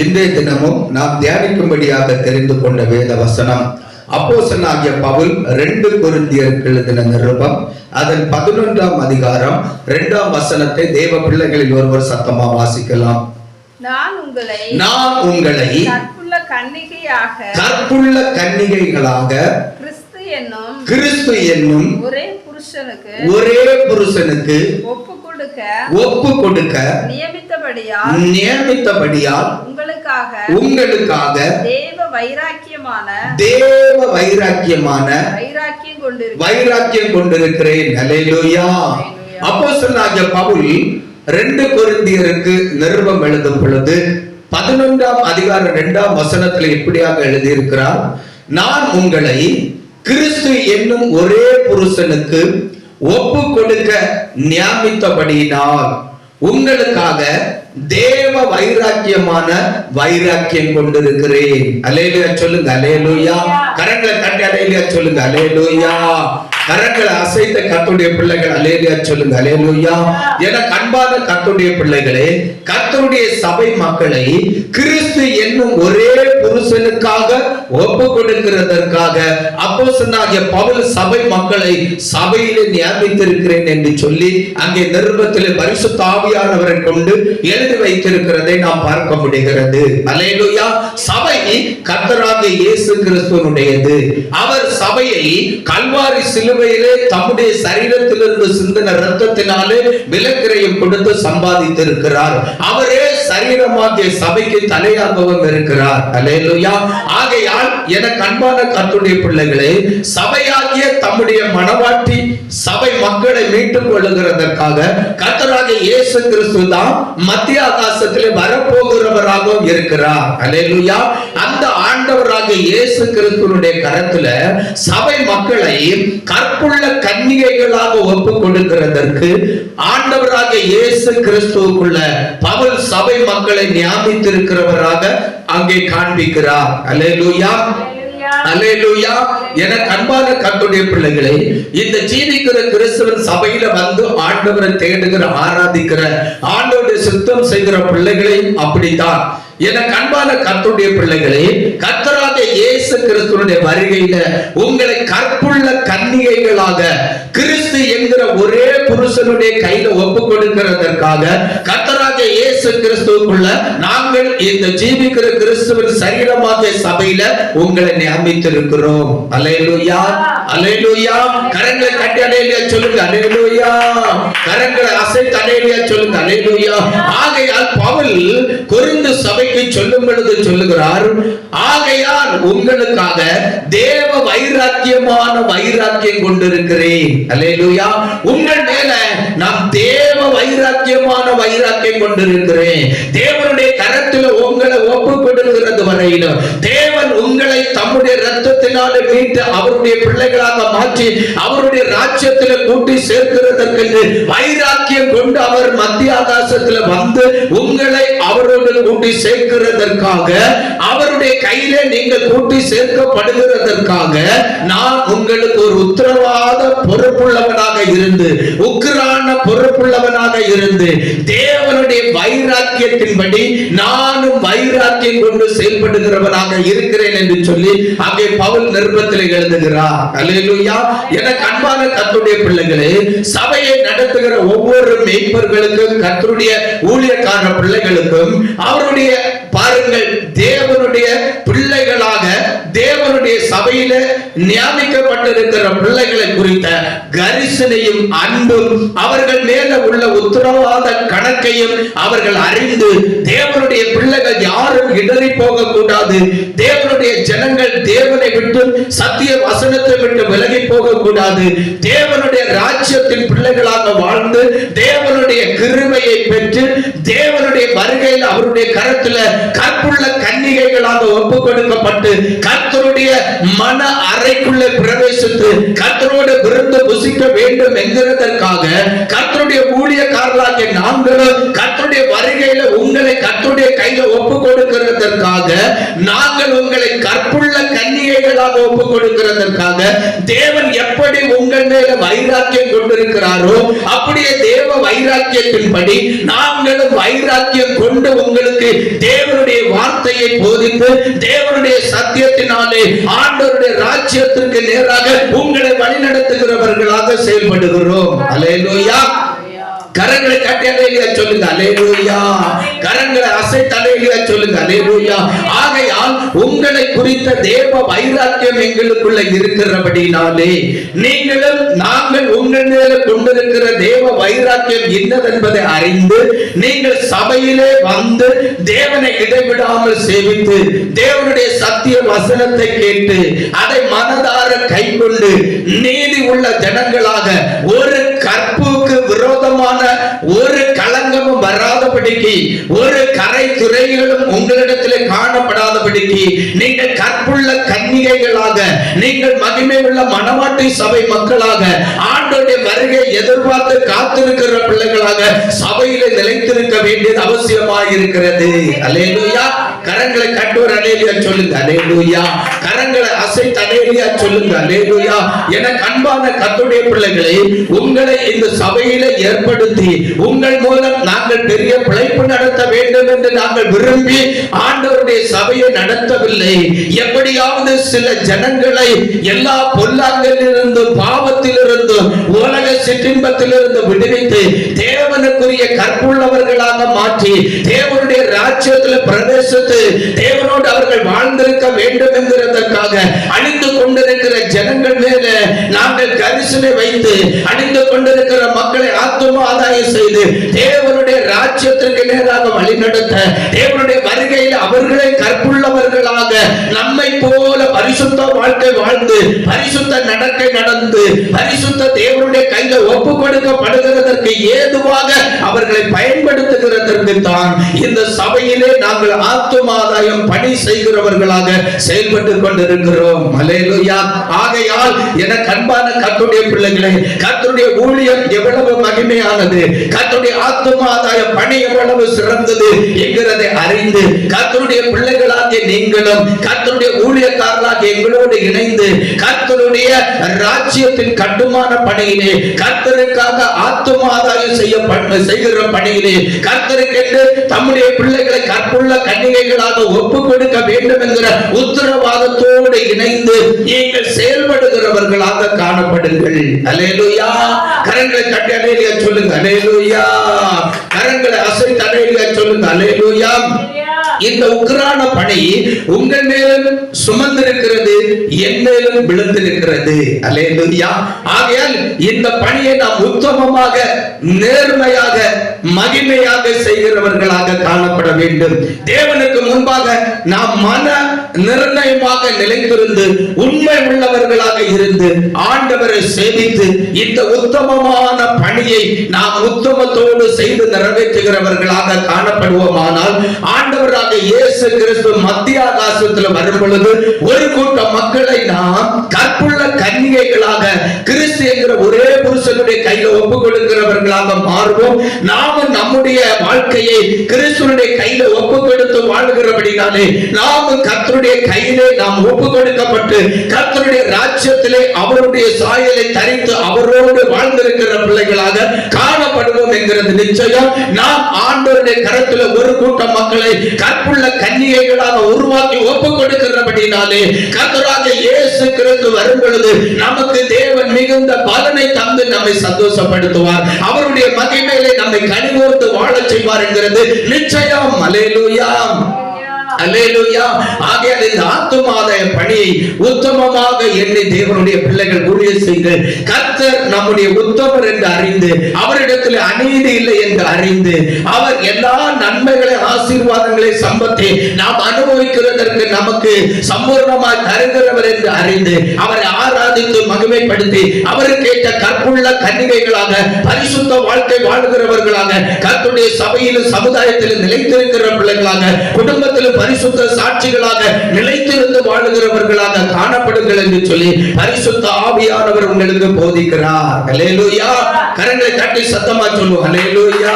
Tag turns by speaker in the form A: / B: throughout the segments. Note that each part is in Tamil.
A: இன்றைய தினமும் நாம் தியானிக்கும்படியாக தெரிந்து கொண்ட வேத வசனம் அப்போஸ்தலனாகிய பவுல் 2 கொரிந்தியருக்கு எழுதின நிருபம் அதன் 11ஆம் அதிகாரம் 2ஆம் வசனத்தை தேவ பிள்ளைகளில் ஒருவர் சத்தமா வாசிக்கலாம்.
B: நான் உங்களை
A: கற்புள்ள கன்னிகைகளாக கிறிஸ்து என்னும் ஒரே புருஷனுக்கு ஒப்பு கொடுக்க நியமித்தபடியால் உங்களுக்காக தேவ வைராக்கியம் கொண்டிருக்கிறேன். அல்லேலூயா. அப்போஸ்தலனாகிய பவுல் 2 கொரிந்தியருக்கு நிருபம் எழுதும் பொழுது 11ஆம் அதிகாரம் 2ஆம் வசனத்தில் இப்படியாக எழுதியிருக்கிறார். நான் உங்களை கிறிஸ்து என்னும் ஒரே புருஷனுக்கு ஒப்பு கொடுக்க நியமித்தபடியினால் உங்களுக்காக தேவ வைராக்கியம் கொண்டிருக்கிறேன். அல்லேலூயா சொல்லுங்க. அல்லேலூயா. கரங்களை தட்டி அல்லேலூயா சொல்லுங்க. அல்லேலூயா. கரங்களை அசைத்த கர்த்தருடைய பிள்ளைகள் அல்லேலூயா சொல்லுங்க. அல்லேலூயா. என அன்பான கர்த்தருடைய பிள்ளைகளே, கர்த்தருடைய சபை மக்களை கிறிஸ்து என்னும் ஒரே புருஷனுக்காக ஒப்பு கொடுக்கிறதற்காக அப்போஸ்தலனாகிய பவுல் சபை மக்களை சபையிலே நியமித்திருக்கிறேன் என்று சொல்லி அங்கே நிருபத்திலே பரிசுத்த ஆவியானவரை கொண்டு எழுதி வைத்திருக்கிறதை நாம் பார்க்க முடிகிறது. அல்லேலூயா. சபை கர்த்தராகிய இயேசு கிறிஸ்துவினுடையது. அவர் சபையை கல்வாரி சிலுவையிலே தம்முடைய சரீரத்திலிருந்து சிந்தின இரத்தத்தினாலே விலைக்கிரயம் கொடுத்து சம்பாதித்திருக்கிறார். அவரே சரீரமாகிய சபைக்கு தலையாகவும் இருக்கிறார். அல்லேலூயா. ஆகையால் எனக்கு அன்பான கர்த்தருடைய பிள்ளைகளே, சபையாகிய தம்முடைய மனவாட்டி சபை மக்களை மீட்டுக் கொள்ளுகிறதற்காக கர்த்தராகிய இயேசு கிறிஸ்து தான் மத்திய ஆகாசத்திலே வரப்போகிறவராகவும் இருக்கிறார். அல்லேலூயா. அந்த ஆண்டவராகிய இயேசு கிறிஸ்துவினுடைய கரத்துல சபை மக்களை கற்புள்ள கன்னிகைகளாக ஒப்பு கொடுக்கிறதற்கு ஆண்டவராகிய இயேசு கிறிஸ்துவுக்குள்ள பவுல் சபை மக்களை நியமித்திருக்கிறவராக அங்கே காண்பிக்கிறார். அல்லேலூயா. அல்லேலூயா. என அன்பான கர்த்தருடைய பிள்ளைகளே, இந்த ஜீவிக்கிற கிறிஸ்துவின் சபையில வந்து ஆண்டவரை தேடுகிற ஆராதிக்கிற ஆண்டவருடைய சுத்தம் செய்கிற பிள்ளைகளையும் அப்படித்தான். எனக்கு அன்பான கர்த்தருடைய பிள்ளைகளே, கர்த்தராகிய இயேசு கிறிஸ்துவினுடைய வருகையில உங்களை கற்புள்ள கன்னிகைகளாக கிறிஸ்து என்கிற ஒரே புருஷனுடைய கையில ஒப்பு கொடுக்கிறதற்காக கர்த்தராகிய இயேசு கிறிஸ்துவுக்குள்ள நாங்கள் இந்த ஜீவிக்கிற கிறிஸ்துவின் சரீரமாகிய சபையில உங்களை நியமித்திருக்கிறோம். அல்லேலூயா. அல்லேலூயா. கரங்களை கட்டி அல்லேலூயா சொல்லுங்க. அல்லேலூயா. கரங்களை அசைத்து அல்லேலூயா சொல்லுங்க. அல்லேலூயா. ஆகையால் பவுல் கொரிந்து சபை சொல்லும் பொழுது சொல்லுகிறார், ஆகையால் உங்களுக்காக தேவ வைராக்கியம் கொண்டிருக்கிறேன். அல்லேலூயா. உங்கள் மேல நாம் தேவ வைராக்கியம் கொண்டிருக்கிறேன். தேவனுடைய கரத்தில் உங்களை ஒப்பு கொடுக்கிறது வரையிலும் தேவன் உங்களை தம்முடைய இரத்தத்தினாலே மீட்டு அவருடைய பிள்ளைகளாக மாற்றி அவருடைய ராஜ்யத்தில் கூட்டி சேர்க்கிறதற்கு வைராக்கியம் கொண்டு அவர் மத்திய ஆகாசத்தில் வந்து உங்களை அவரோடு கூட்டி சேர்க்கிறதற்காக அவருடைய கையிலே நீங்கள் கூட்டி சேர்க்கப்படுகிறதற்காக நான் உங்களுக்கு ஒரு உத்தரவாத பொறுப்புள்ளவனாக இருந்து உக்கிரான பொறுப்புள்ளவனாக இருந்து தேவனுடைய வைராக்கியத்தின்படி நானும் வைராக்கியம் கொண்டு செயல்படுகிறவனாக இருக்கிறேன் என்று சொல்லி அங்கே பவுல் நிருபத்தில் எழுதுகிறார். அல்லேலூயா. எனக்கு அன்பான கர்த்தருடைய பிள்ளைகளே, சபையை நடத்துகிற ஒவ்வொரு மேய்ப்பர்களுக்கும் கர்த்தருடைய ஊழியக்கார பிள்ளைகளுக்கும் அவருடைய பாருங்கள் தேவனுடைய பிள்ளைகளாக தேவனுடைய சபையில நியமிக்கப்பட்டிருக்கிற பிள்ளைகளை குறித்த கரிசனையும் அன்பும் அவர்கள் மேல உள்ள உத்தரவாத கணக்கையும் அவர்கள் அறிந்து தேவனுடைய பிள்ளைகள் யாரும் இடறி போக கூடாது. தேவனுடைய ஜனங்கள் தேவனை விட்டு சத்திய வசனத்தை விட்டு விலகி போக கூடாது. தேவனுடைய ராஜ்யத்தின் பிள்ளைகளாக வாழ்ந்து தேவனுடைய கிருபையை பெற்று தேவனுடைய வருகையில் அவருடைய கரத்துல கற்புள்ள கன்னிகைகளாக ஒப்பு கொடுக்கப்பட்டு கர்த்தருடைய மன அறைக்குள்ளே பிரவேசித்து கர்த்தரோடு விருந்து புசிக்க வேண்டும் என்கிறதற்காக கர்த்தருடைய ஊழியக்காரர்களாகிய நாங்களும் கர்த்தருடைய வருகையில உங்களை கர்த்தருடைய கையில ஒப்பு கொடுக்கிறதற்காக நாங்கள் உங்களை கற்புள்ள கன்னிகைகள் பிள்ளைகளாக ஒப்பு கொடுக்கிறதற்காக தேவன் எப்படி உங்கள் மேல வைராக்கியம் கொண்டிருக்கிறாரோ அப்படியே தேவ வைராக்கியத்தின்படி நாங்களும் வைராக்கியம் கொண்டு உங்களுக்கு தேவனுடைய வார்த்தையை போதித்து தேவனுடைய சத்தியத்தினாலே ஆண்டவருடைய ராஜ்யத்திற்கு நேராக உங்களை வழிநடத்துகிறவர்களாக செயல்படுகிறோம். அல்லேலூயா. கரங்களை தட்டி அல்லேலூயா சொல்லுங்க. அல்லேலூயா. கரங்களை அசைத்து அல்லேலூயா சொல்லுங்க. அல்லேலூயா. ஆகையால் உங்களை குறித்த தேவ வைராக்கியம் எங்களுக்குள்ள இருக்கிறபடினாலே நீங்களும் நாங்கள் உங்கள் மேல கொண்டிருக்கிற தேவ வைராக்கியம் என்னதென்பதை அறிந்து நீங்கள் சபையிலே வந்து தேவனை இடைவிடாமல் சேவித்து தேவனுடைய சத்திய வசனத்தை கேட்டு அதை மனதார கைக்கொண்டு நீதி உள்ள ஜனங்களாக ஒரு கற்புக்கு விரோதமான ஒரு களங்கமும் வராதபடிக்கு ஒரு கரை துறைகளும் உங்களிடத்தில் காணப்படாதபடிக்கு நீங்கள் கற்புள்ள கன்னிகைகளாக நீங்கள் மகிமை உள்ள மணவாட்டி சபை மக்களாக ஆண்டவருடைய வருகை எதிர்பார்த்து காத்திருக்கிற பிள்ளைகளாக சபையிலே நிலைத்திருக்க வேண்டியது அவசியமாக இருக்கிறது. அல்லேலூயா. கரங்களை கட்டுவர் அல்லேலூயா சொல்லுங்க. அல்லேலூயா. கரங்களை அசைத்து அல்லேலூயா சொல்லுங்க. அல்லேலூயா. என அன்பான கர்த்தருடைய பிள்ளைகளை உங்களை இந்த சபையிலே ஏற்படுத்தி உங்கள் மூலம் நாங்கள் பெரிய பிழைப்பு நடத்த வேண்டும் என்று நாங்கள் விரும்பி ஆண்டவருடைய சபையை நடத்தவில்லை. எப்படியாவது சில ஜனங்களை எல்லா பொல்லாங்கிலிருந்து பாவத்திலிருந்து உலக சிற்றின்பத்திலிருந்து விடுவித்து தேவனுக்குரிய கற்புள்ளவர்களாக மாற்றி தேவனுடைய ராஜ்யத்தில் பிரவேசித்து தேவனோடு அவர்கள் வாழ்ந்திருக்க வேண்டும் என்கிறதற்காக அழிந்து கொண்டிருக்கிற ஜனங்கள் மேல நாங்கள் கரிசனை வைத்து அழிந்து கொண்டிருக்கிற மக்களை ஆத்தும ஆதாயம் செய்து தேவனுடைய ராஜ்யத்திற்கு நேராக வழிநடத்த தேவனுடைய வருகையில் அவர்களை கற்புள்ளவர்களாக நம்மை போல பரிசுத்த வாழ்க்கை வாழ்ந்து பரிசுத்த நடக்கை நடந்து பரிசுத்த தேவனுடைய கையில ஒப்பு கொடுக்கப்படுகிறதற்கு ஏதுவாக அவர்களை பயன்படுத்துகிறதற்கு தான் இந்த சபையிலே நாங்கள் ஆத்துமாதாயம் பணி செய்கிறவர்களாக செயல்பட்டு கொண்டிருக்கிறோம். அல்லேலூயா. ஆகையால் என அன்பான கர்த்தருடைய பிள்ளைகளே, கர்த்தருடைய ஊழியம் எவ்வளவு மகிமையானது, கர்த்தருடைய ஆத்துமாதாய பணி எவ்வளவு சிறந்தது என்கிறதை அறிந்து கர்த்தருடைய பிள்ளைகளாகிய நீங்களும் கர்த்தருடைய ஊழியக்காரர்களாகிய எங்களோடு இணைந்து கர்த்தருடைய ராஜ்யத்தின் கட்டுமான பணியிலே கர்த்தருக்காக ஆத்துமாதாயம் செய்கிற பணியிலே கர்த்தருக்கென்று தம்முடைய பிள்ளைகளை கற்புள்ள கன்னிகைகளாக ஒப்பு கொடுக்க வேண்டும் என்கிற உத்தரவாதத்தோடு இணைந்து நீங்கள் செயல்படுகிறவர்களாக காணப்படுங்கள். அல்லேலூயா. கரங்களை தட்டி அல்லேலூயா சொல்லுங்க. அல்லேலூயா. கரங்களை அசைத்து அல்லேலூயா சொல்லுங்க. அல்லேலூயா. இந்த உக்கிரான பணி உங்கள் மேலும் சுமந்திருக்கிறது, என் மேலும் விழுந்திருக்கிறது. அல்லேலூயா. ஆகையால் இந்த பணியை நாம் உத்தமமாக நேர்மையாக மகிமையாக செய்கிறவர்களாக காணப்பட வேண்டும். தேவனுக்கு முன்பாக நாம் மன நிர்ணயமாக நிலைத்திருந்து உண்மை உள்ளவர்களாக இருந்து ஆண்டவரை சேவித்து இந்த உத்தமமான பணியை நாம் உத்தமத்தோடு செய்து நிறைவேற்றுகிறவர்களாக காணப்படுவோமானால் ஆண்டவராக இயேசு கிறிஸ்து மத்திய ஆகாசத்தில் வரும் பொழுது ஒரு கூட்ட மக்களை நாம் கற்புள்ள கன்னிகைகளாக கிறிஸ்து என்கிற ஒரே புருஷனுடைய கையில ஒப்பு கொடுக்கிறவர்களாக மாறுவோம். நாமும் நம்முடைய வாழ்க்கையை கிறிஸ்துவினுடைய கையில ஒப்பு கொடுத்து வாழ்கிறபடினாலே நாமும் கர்த்தருடைய கையிலே நாம் ஒப்பு கொடுக்கப்பட்டு கர்த்தருடைய ராஜ்யத்திலே அவருடைய சாயலை தரித்து அவரோடு வாழ்ந்திருக்கிற பிள்ளைகளாக காணப்படுவோம் என்கிறது நிச்சயம். நாம் ஆண்டவருடைய கரத்தில் ஒரு கூட்டம் மக்களை கற்புள்ள கன்னிகைகளாக உருவாக்கி ஒப்பு கொடுக்கிறபடினாலே கர்த்தராகிய இயேசு கிறிஸ்து வரும் பொழுது நமக்கு தேவன் மிகுந்த பலனை தந்து நம்மை சந்தோஷப்படுத்துவார். அவருடைய மகிமையிலே நம்மை கனிவோர்ந்து வாழச் செய்வார் என்கிறது நிச்சயம். அல்லேலூயா. அல்லேலூயா. ஆகையால் இந்த ஆத்துமாதாய பணியை உத்தமமாக எண்ணி தேவனுடைய பிள்ளைகள் ஊழியம் செய்து கர்த்தர் நம்முடைய உத்தமர் என்று அறிந்து அவரிடத்தில் அநீதி இல்லை என்று அறிந்து அவர் எல்லா நன்மைகளை ஆசீர்வாதங்களை சம்பத்தை நாம் அனுபவிக்கிறதற்கு நமக்கு சம்பூர்ணமாய் தருகிறவர் என்று அறிந்து அவரை ஆராதித்து மகிமைப்படுத்தி அவருக்கு ஏற்ற கற்புள்ள கன்னிகைகளாக பரிசுத்த வாழ்க்கை வாழ்கிறவர்களாக கர்த்தருடைய சபையிலும் சமுதாயத்திலும் நிலைத்திருக்கிற பிள்ளைகளாக குடும்பத்திலும் பரிசுத்த சாட்சிகளாக நிலைத்திருந்து வாழுகிறவர்களாக காணப்படுங்கள் என்று சொல்லி பரிசுத்த ஆவியானவர் உங்களுக்கு போதிக்கிறார். ஹல்லேலூயா. கரங்களை தட்டி சத்தமா சொல்லுவோம் ஹல்லேலூயா.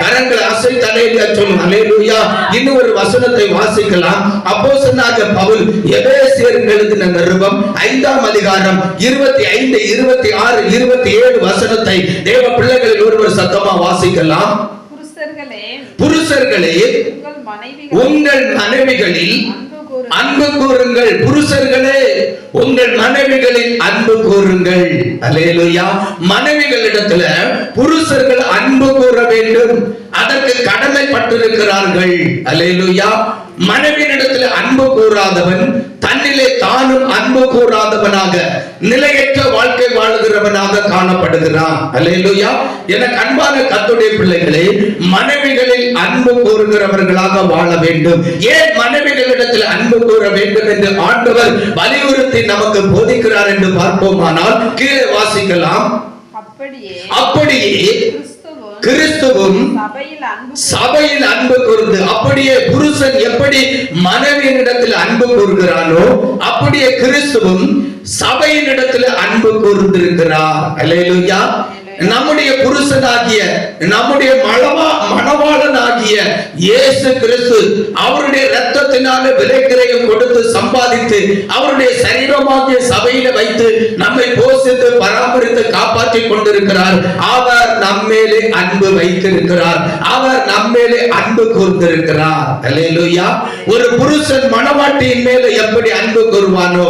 A: கரங்களை அசைத்து ஹல்லேலூயா சொல்லுவோம் ஹல்லேலூயா. இன்னும் ஒரு வசனத்தை வாசிக்கலாம். அப்போஸ்தலனாகிய பவுல் எபேசியருக்கு எழுதின நிருபம் 5ஆம் அதிகாரம் 25, 26, 27 வசனத்தை தேவ பிள்ளைகளில் ஒருவர் சத்தமா வாசிக்கலாம். புருஷர்களே உங்கள் மனைவிகளில் அன்பு கூறுங்கள். புருஷர்களே உங்கள் மனைவிகளில் அன்பு கூறுங்கள். அல்லேலூயா. மனைவிகளிடத்துல புருஷர்கள் அன்பு கூற வேண்டும், அதற்கு கடமைப்பட்டிருக்கிறார்கள். அல்லேலூயா. மனைவியிடத்தில் அன்பு கூறாதவன் தன்னிலே தானும் அன்பு கூறாதவனாக நிலையற்ற வாழ்க்கை வாழுகிறவனாக காணப்படுகிறான். அல்லேலூயா. எனக்கு அன்பான கர்த்தருடைய பிள்ளைகளே, மனைவிகளில் அன்பு கூறுகிறவர்களாக வாழ வேண்டும். ஏன் மனைவிகளிடத்தில் அன்பு கூற வேண்டும் என்று ஆண்டவர் வலியுறுத்தி நமக்கு போதிக்கிறார் என்று பார்ப்போமானால் கீழே வாசிக்கலாம். அப்படியே கிறிஸ்துவும் சபையில் அன்பு கூர்ந்து, அப்படியே புருஷன் எப்படி மனைவியினிடத்தில் அன்பு கூறுகிறானோ அப்படியே கிறிஸ்துவும் சபையினிடத்தில் அன்பு கூர்ந்திருக்கிறார். அல்லேலூயா. நம்முடைய புருஷனாகிய நம்முடைய மணவாளனாகிய இயேசு கிறிஸ்து அவருடைய இரத்தத்தினால விலைக்கிரயம் கொடுத்து சம்பாதித்து அவருடைய சரீரமாகிய சபையில வைத்து நம்மை போஷித்து பராமரித்து காப்பாற்றிக் கொண்டிருக்கிறார். அவர் நம்மேலே அன்பு வைத்திருக்கிறார். அவர் நம்மேலே அன்பு கூர்ந்திருக்கிறார். அல்லேலூயா. ஒரு புருஷன் மணவாட்டியின் மேலே எப்படி அன்பு கூறுவானோ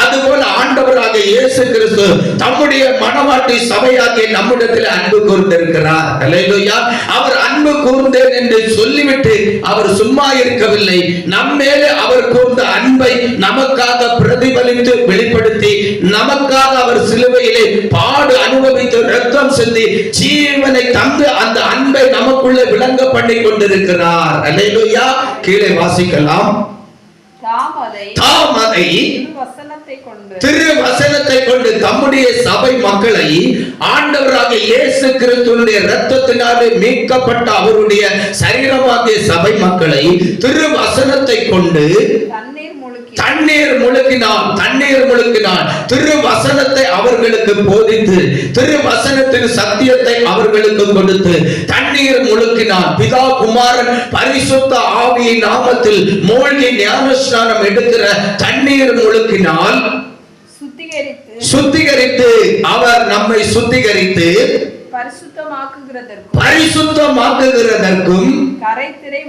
A: அதுபோல ஆண்டவராக இயேசு கிறிஸ்து தம்முடைய மணவாட்டி சபையாகிய நம்மிடத்தில் அன்பு கூர்ந்திருக்கிறார். அல்லேலூயா. அவர் அன்பு கூர்ந்தேன் என்று சொல்லிவிட்டு அவர் சும்மா இருக்கவில்லை. நம்மேலே அவர் கூர்ந்த அன்பை நமக்காக பிரதிபலித்து வெளிப்படுத்தி நமக்காக அவர் சிலுவையிலே பாடு அனுபவித்து இரத்தம் சிந்தி ஜீவனை தந்து அந்த அன்பை நமக்குள்ளே விளங்க பண்ணி கொண்டிருக்கிறார். அல்லேலூயா. கீழே வாசிக்கலாம். தாம் அதை திருவசனத்தை கொண்டு தம்முடைய சபை மக்களை ஆண்டவராக இயேசு கிறிஸ்துவினுடைய இரத்தத்தினாலே மீட்கப்பட்ட அவருடைய சரீரமாகிய சபை மக்களை திருவசனத்தை கொண்டு தண்ணீர் முழுக்கினான். திருவசனத்தை அவர்களுக்கு போதித்து திருவசனத்தின் சத்தியத்தை அவர்களுக்கு கொடுத்து தண்ணீர் முழுக்கினான். பிதா குமாரன் பரிசுத்த ஆவியின் நாமத்தில் மூழ்கி ஞானஸ்நானம் எடுக்கிற தண்ணீர் முழுக்கினால் சுத்திகரித்து அவர் நம்மை சுத்திகரித்து பரிசுத்தமாக்குகிறதற்கும் கரைத்திரை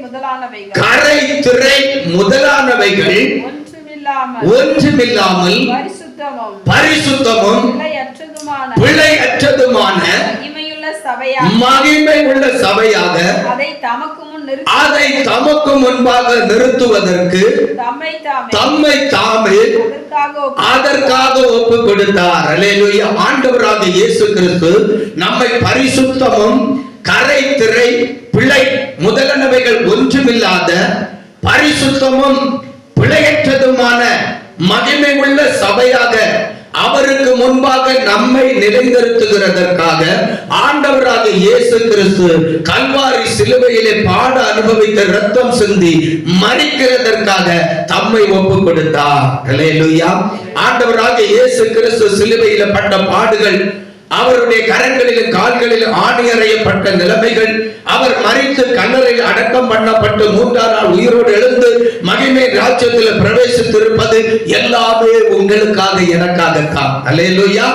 A: முதலானவைகள் ஒன்றுமில்லாமல் பரிசுத்தமும் பிழையற்றதுமான மகிமை உள்ள சபையாக அதை தமக்கு முன்பாக நிறுத்துவதற்கு தம்மை தாமே அதற்காக ஒப்பு கொடுத்தார். அல்லேலூயா. ஆண்டவராக இயேசு கிறிஸ்து நம்மை பரிசுத்தமும் கரைத்திரை பிழை முதலானவைகள் ஒன்றுமில்லாத பரிசுத்தமும் பிழையற்றதுமான மகிமை உள்ள சபையாக அவருக்கு முன்பாக நம்மை நிலைநிறுத்துகிறதற்காக ஆண்டவராக இயேசு கிறிஸ்து கல்வாரி சிலுவையிலே பாட அனுபவித்த இரத்தம் சிந்தி மரிக்கிறதற்காக தம்மை ஒப்பு கொடுத்தார். அல்லேலூயா. ஆண்டவராக இயேசு கிறிஸ்து சிலுவையிலே பட்ட பாடுகள், அவருடைய கரங்களிலும் கால்களிலும் ஆணியறையப்பட்ட நிலைமைகள், அவர் மரித்து கல்லறையில் அடக்கம் பண்ணப்பட்டு 3ஆம் நாள் உயிரோடு எழுந்து மகிமை ராஜ்யத்தில் பிரவேசித்திருப்பது எல்லாமே உங்களுக்காக எனக்காகத்தான். அல்லேலூயா.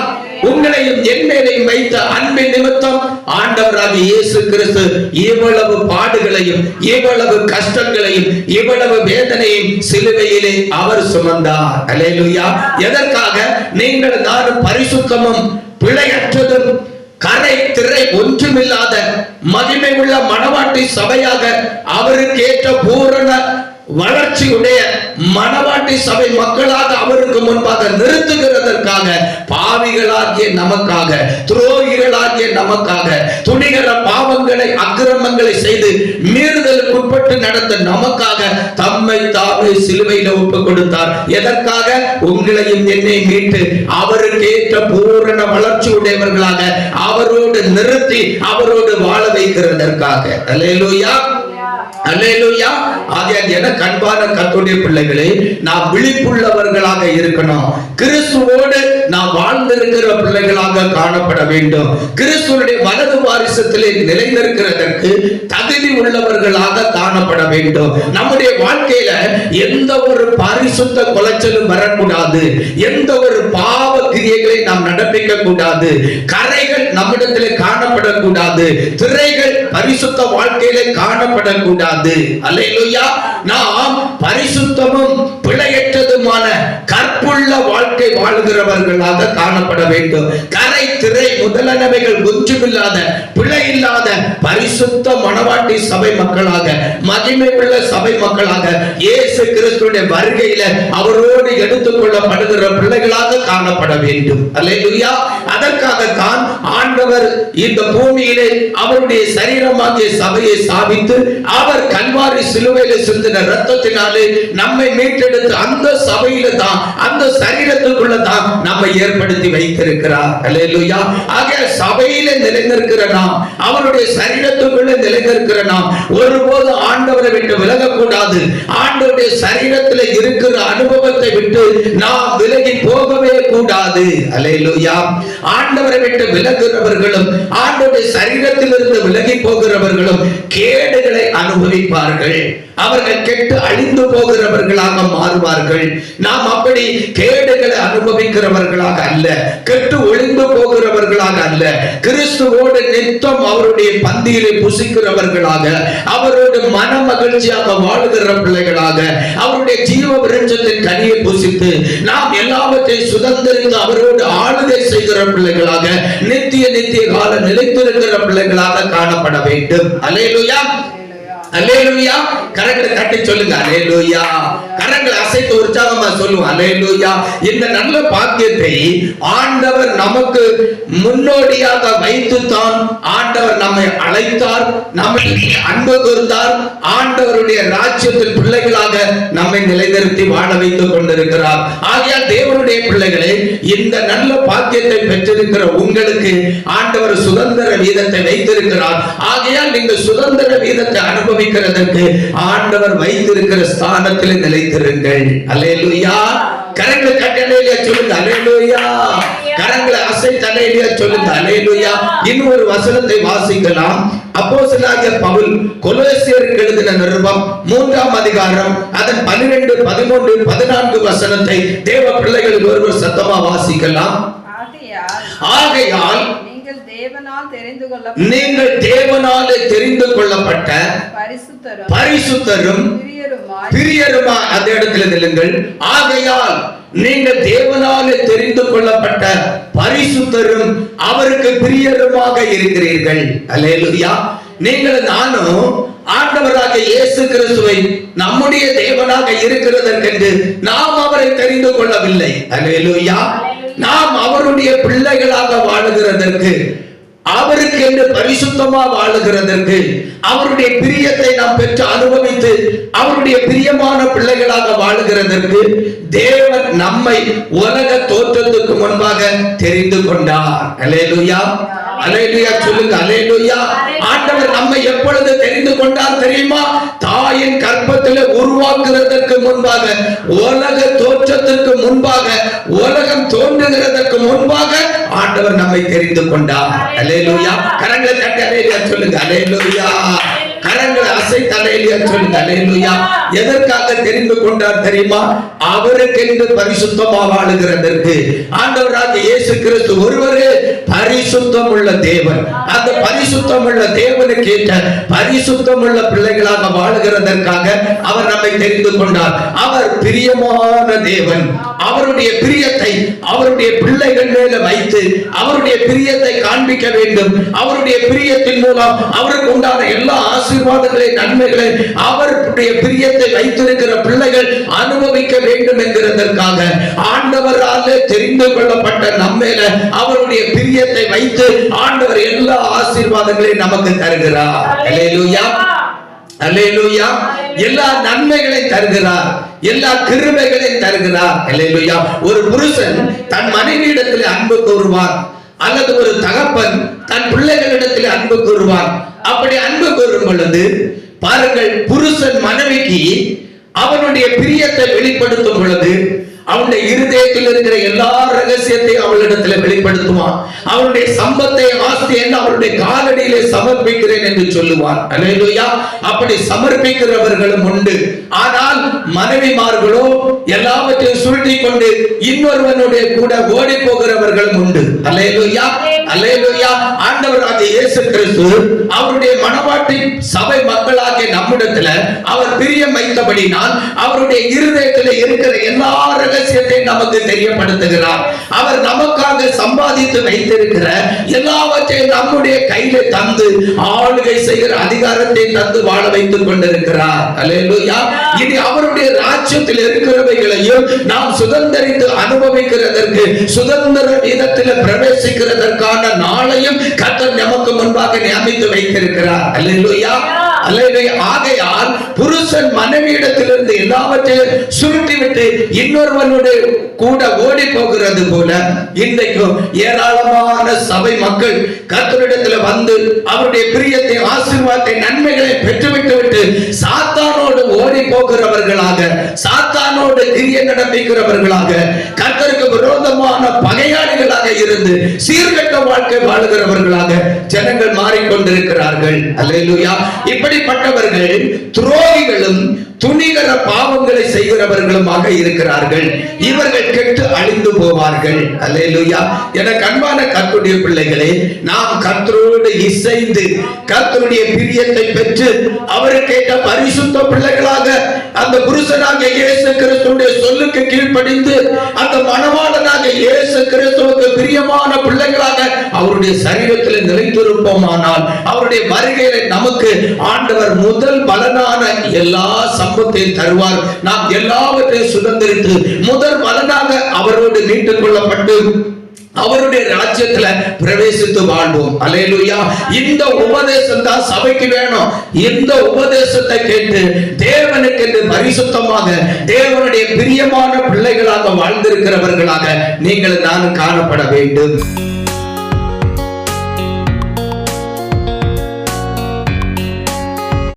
A: உங்களையும் என் மேலையும் வைத்த அன்பின் நிமித்தம் ஆண்டவராக இயேசு கிறிஸ்து இவ்வளவு பாடுகளையும் இவ்வளவு கஷ்டங்களையும் இவ்வளவு வேதனையும் சிலுவையிலே அவர் சுமந்தார். அல்லேலூயா. எதற்காக? நீங்கள் நானும் பரிசுத்தமும் பிழையற்றதும் கரை திரை ஒன்றுமில்லாத மகிமை உள்ள மணவாட்டி சபையாக அவருக்கு ஏற்ற பூரண வளர்ச்சியுடைய மணவாட்டி சபை மக்களாக அவருக்கு முன்பாக நிறுத்துகிறதற்காக பாவிகளாகிய நமக்காக, துரோகிகளாகிய நமக்காக, துணிகர பாவங்களை அக்கிரமங்களை செய்து மீறுதலுக்கு உட்பட்டு நடந்த நமக்காக தம்மை தாமே சிலுவையில் ஒப்பு கொடுத்தார். எதற்காக? உங்களையும் என்னை மீட்டு அவருக்கு ஏற்ற பூரண வளர்ச்சி உடையவர்களாக அவரோடு நிறுத்தி அவரோடு வாழ வைக்கிறதற்காக. அல்லேலூயா, அல்லேலூயா. ஆகையால் என கண்பான கர்த்தருடைய பிள்ளைகளே, நாம் விழிப்புள்ளவர்களாக இருக்கணும். கிறிஸ்துவோடு நாம் வாழ்ந்திருக்கிற பிள்ளைகளாக காணப்பட வேண்டும். கிறிஸ்துவுடைய வலது வாரிசத்திலே நிலைநிற்கிறதற்கு தகுதி உள்ளவர்களாக காணப்பட வேண்டும். நம்முடைய வாழ்க்கையில எந்த ஒரு பரிசுத்த குலைச்சலும் வரக்கூடாது. எந்த ஒரு பாவ கிரியைகளை நாம் நடப்பிக்க கூடாது. கரைகள் நம்மிடத்திலே காணப்படக்கூடாது. திரைகள் பரிசுத்த வாழ்க்கையிலே காணப்படக்கூடாது. அல்லேலூயா. நாம் பரிசுத்தமும் பிழையற்றதுமான கற்புள்ள வாழ்க்கை வாழ்கிறவர்களாக காணப்பட வேண்டும். கரை திரை முதலானவைகள் ஒன்றுமில்லாத பிழை இல்லாத பரிசுத்த மணவாட்டி சபை மக்களாக, மகிமை உள்ள சபை மக்களாக, இயேசு கிறிஸ்துவின் வருகையில அவரோடு எடுத்துக் கொள்ளப்படுகிற பிள்ளைகளாக காணப்பட வேண்டும். அல்லேலூயா. அதற்காகத்தான் ஆண்டவர் இந்த பூமியிலே அவருடைய சரீரமாகிய சபையை ஸ்தாபித்து அவர் கல்வாரி சிலுவையில் சிந்தின இரத்தத்தினாலே நம்மை மீட்டெடுத்து அந்த சபையில தான், அந்த சரீரத்துக்குள்ள தான் நம்மை ஏற்படுத்தி வைத்திருக்கிறார். அல்லேலூயா. ஆக சபையில நிலைநிற்கிற நாம், அவருடைய சரீரத்துக்குள்ள நிலைநிற்கிற நாம் ஒருபோது ஆண்டவரை விட்டு விலகக்கூடாது. ஆண்டவருடைய சரீரத்தில் இருக்கிற அனுபவத்தை விட்டு நாம் விலகி போகவே கூடாது. அல்லேலூயா. ஆண்டவரை விட்டு விலகுகிறவர்களும் ஆண்டவருடைய சரீரத்தில் இருந்து விலகி போகிறவர்களும் கேடுகளை அனுபவிப்பார்கள். அவர்கள் கெட்டு அழிந்து போகிறவர்களாக மாறுவார்கள். நாம் அப்படி கேடுகளை அனுபவிக்கிறவர்களாக அல்ல, கெட்டு ஒளிந்து போகிறவர்களாக அல்ல, கிறிஸ்துவோடு நித்தம் அவருடைய பந்தியிலே புசிக்கிறவர்களாக, அவரோடு மன மகிழ்ச்சியாக வாழ்கிற பிள்ளைகளாக, அவருடைய ஜீவ விருட்சத்தின் கனியை புசித்து நாம் எல்லாவற்றையும் சுதந்திரித்து அவரோடு ஆளுகை செய்கிற பிள்ளைகளாக, நித்திய நித்திய கால நிலைத்திருக்கிற பிள்ளைகளாக காணப்பட வேண்டும். அல்லேலூயா, அல்லேலூயா. கரங்களை தட்டி சொல்லுங்க அல்லேலூயா. கரங்களை அசைத்து உற்சாகமா சொல்லுவோம் அல்லேலூயா. இந்த நல்ல பாக்கியத்தை ஆண்டவர் நமக்கு முன்னோடியாக வைத்து தான் ஆண்டவர் நம்மை அழைத்தார், நம்மை அன்பு கூர்ந்தார். ஆண்டவருடைய ராஜ்யத்தின் பிள்ளைகளாக நம்மை நிலைநிறுத்தி வாழ வைத்துக் கொண்டிருக்கிறார். ஆகையால் தேவனுடைய பிள்ளைகளே, இந்த நல்ல பாக்கியத்தை பெற்றிருக்கிற உங்களுக்கு ஆண்டவர் சுதந்திர வீதத்தை வைத்திருக்கிறார். ஆகையால் நீங்கள் சுதந்திர வீதத்தை அனுபவிக்கிறதற்கு ஆண்டவர் வைத்திருக்கிற ஸ்தானத்தில் நிலைத்திருங்கள். அல்லேலூயா. கரங்களை தட்டி அல்லேலூயா சொல்லுங்க அல்லேலூயா. கரங்களை அசைத்து அல்லேலூயா சொல்லுங்க அல்லேலூயா. இன்னொரு வசனத்தை வாசிக்கலாம். அப்போஸ்தலனாகிய பவுல் கொலோசியருக்கு எழுதின நிருபம் 3ஆம் அதிகாரம் அதன் 12, 13, 14 வசனத்தை தேவ பிள்ளைகள் ஒருவர் சத்தமா வாசிக்கலாம். ஆகையால் நீங்கள் தேவனாலே தெரிந்து கொள்ளப்பட்ட பரிசுத்தரும் பிரியருமா, அந்த இடத்தில் நில்லுங்கள். ஆகையால் நீங்கள் தேவனாலே தெரிந்து கொள்ளப்பட்ட பரிசுத்தரும் அவருக்கு பிரியருமாக இருக்கிறீர்கள். அல்லேலூயா. நீங்கள் நானும் ஆண்டவராக இயேசு கிறிஸ்துவை நம்முடைய தேவனாக இருக்கிறதற்கென்று நாம் அவரை தெரிந்து கொள்ளவில்லை. அல்லேலூயா. நாம் அவருடைய பிள்ளைகளாக வாழுகிறதற்கு, அவருக்கு என்று பரிசுத்தமா வாழுகிறதற்கு, அவருடைய பிரியத்தை நாம் பெற்று அனுபவித்து அவருடைய பிரியமான பிள்ளைகளாக வாழுகிறதற்கு தேவன் நம்மை உலக தோற்றத்துக்கு முன்பாக தெரிந்து கொண்டார். அல்லேலூயா, அல்லேலூயா சொல்லுங்க அல்லேலூயா. ஆண்டவர் நம்மை எப்பொழுது தெரிந்து கொண்டார் தெரியுமா? தாயின் கற்பத்தில் உருவாக்குறதற்கு முன்பாக, உலக தோற்றத்திற்கு முன்பாக, உலகம் தோன்றுகிறதற்கு முன்பாக ஆண்டவர் நம்மை தெரிந்து கொண்டார். அல்லேலூயா. கரங்களை தட்டி அல்லேலூயா சொல்லுங்க அல்லேலூயா. கரங்களை அசைத்து அல்லேலூயா சொல்லுங்க அல்லேலூயா. எதற்காக தெரிந்து கொண்டார் தெரியுமா? அவருக்கென்று பரிசுத்தமா வாழுகிறதற்கு. ஆண்டவராகிய இயேசு கிறிஸ்து ஒருவரே பரிசுத்தம் உள்ள தேவன். அந்த பரிசுத்தம் உள்ள தேவனுக்கு ஏற்ற பரிசுத்தம் உள்ள பிள்ளைகளாக வாழுகிறதற்காக அவர் நம்மை தெரிந்து கொண்டார். அவர் பிரியமான தேவன். அவருடைய பிரியத்தை அவருடைய பிள்ளைகள் மேல வைத்து அவருடைய பிரியத்தை காண்பிக்க வேண்டும். அவருடைய பிரியத்தின் மூலம் அவருக்கு உண்டான எல்லா ஆசீர்வாதங்களும் ஆசீர்வாதங்களை, நன்மைகளை, அவருடைய பிரியத்தை வைத்திருக்கிற பிள்ளைகள் அனுபவிக்க வேண்டும் என்கிறதற்காக ஆண்டவரால் தெரிந்து கொள்ளப்பட்ட நம்மேல அவருடைய பிரியத்தை வைத்து ஆண்டவர் எல்லா ஆசீர்வாதங்களையும் நமக்கு தருகிறார். அல்லேலூயா, அல்லேலூயா. எல்லா நன்மைகளை தருகிறார், எல்லா கிருபைகளை தருகிறார். அல்லேலூயா. ஒரு புருஷன் தன் மனைவியிடத்தில் அன்பு கூறுவார், அல்லது ஒரு தகப்பன் தன் பிள்ளைகளிடத்தில் அன்பு கூறுவார். அப்படி அன்பு கூறும் பொழுது பாருங்கள், புருஷன் மனைவிக்கு அவனுடைய பிரியத்தை வெளிப்படுத்தும் பொழுது அவனுடைய இருதயத்தில் இருக்கிற எல்லா ரகசியத்தையும் அவளிடத்தில் வெளிப்படுத்துவான். அவனுடைய சம்பத்தை, ஆஸ்தியை அவருடைய காலடியிலே சமர்ப்பிக்கிறேன் என்று சொல்லுவான். அல்லேலூயா. அப்படி சமர்ப்பிக்கிறவர்களும் உண்டு. ஆனால் மனைவிமார்களோ எல்லாவற்றையும் சுருட்டி கொண்டு இன்னொருவனுடைய கூட ஓடி போகிறவர்களும் உண்டு. அல்லேலூயா, அல்லேலூயா. ஆண்டவராகிய இயேசு கிறிஸ்து அவருடைய மனவாட்டி சபை மக்களாகிய நம்மிடத்தில் அவர் பிரியம் வைத்தபடினால் அவருடைய இருதயத்தில் இருக்கிற எல்லா ரகசியத்தை நமக்கு தெரியப்படுத்துகிறார். அவர் நமக்காக சம்பாதித்து வைத்திருக்கிற எல்லாவற்றையும் நம்முடைய கையில தந்து ஆளுகை செய்கிற அதிகாரத்தை தந்து வாழ வைத்துக் கொண்டிருக்கிறார். அல்லேலூயா. இது அவருடைய ராஜ்யத்தில் இருக்கிறவைகளையும் நாம் சுதந்திரித்து அனுபவிக்கிறதற்கு, சுதந்திர வீதத்தில் பிரவேசிக்கிறதற்கான நாளையும் கர்த்தர் நமக்கு முன்பாக நியமித்து வைத்திருக்கிறார். அல்லேலூயா, அல்லேலூயா. ஆகையால் புருஷன் மனைவியிடத்திலிருந்து எல்லாவற்றையும் சுருட்டிவிட்டு இன்னொருவனுடைய கூட ஓடி போகிறது போல இன்றைக்கும் ஏராளமான சபை மக்கள் கர்த்தரிடத்தில் வந்து அவருடைய பிரியத்தை, ஆசீர்வாதத்தை, நன்மைகளை பெற்றுவிட்டு விட்டு சாத்தானோடு ஓடி போகிறவர்களாக, சாத்தானோடு கிரியை நடப்பிக்கிறவர்களாக, கர்த்தருக்கு விரோதமான பகையாளிகளாக இருந்து சீர்கெட்ட வாழ்க்கை வாழுகிறவர்களாக ஜனங்கள் மாறிக்கொண்டிருக்கிறார்கள். அல்லேலூயா. இப்படிப்பட்டவர்கள் துரோகிகளும் துணிகர பாவங்களை செய்கிறவர்களுமாக இருக்கிறார்கள். இவர்கள் கெட்டு அழிந்து போவார்கள். அல்லேலூயா. எனக்கு அன்பான கர்த்தருடைய பிள்ளைகளே, நாம் கர்த்தரோடு இசைந்து கர்த்தருடைய பிரியத்தை பெற்று அவருக்கேற்ற பரிசுத்த பிள்ளைகளாக அந்த புருஷனாகிய இயேசு கிறிஸ்துவுடைய சொல்லுக்கு கீழ்ப்படிந்து அந்த மணவாளனாக இயேசு கிறிஸ்துவுக்கு பிரியமான பிள்ளைகளாக அவருடைய சரீரத்தில் நிலைத்திருப்போமானால் அவருடைய வருகையில நமக்கு ஆண்டவர் முதல் பலனான எல்லா சம்பத்தையும் தருவார். நாம் எல்லாவற்றையும் சுதந்திரித்து முதல் பலனாக அவரோடு மீட்டுக் கொள்ளப்பட்டு அவருடைய ராஜ்யத்துல பிரவேசித்து வாழ்வோம். அல்லேலூயா. இந்த உபதேசம் தான் சபைக்கு வேணும். இந்த உபதேசத்தை கேட்டு தேவனுக்கு என்று பரிசுத்தமாக தேவனுடைய பிரியமான பிள்ளைகளாக வாழ்ந்திருக்கிறவர்களாக நீங்கள் நானும் காணப்பட வேண்டும்.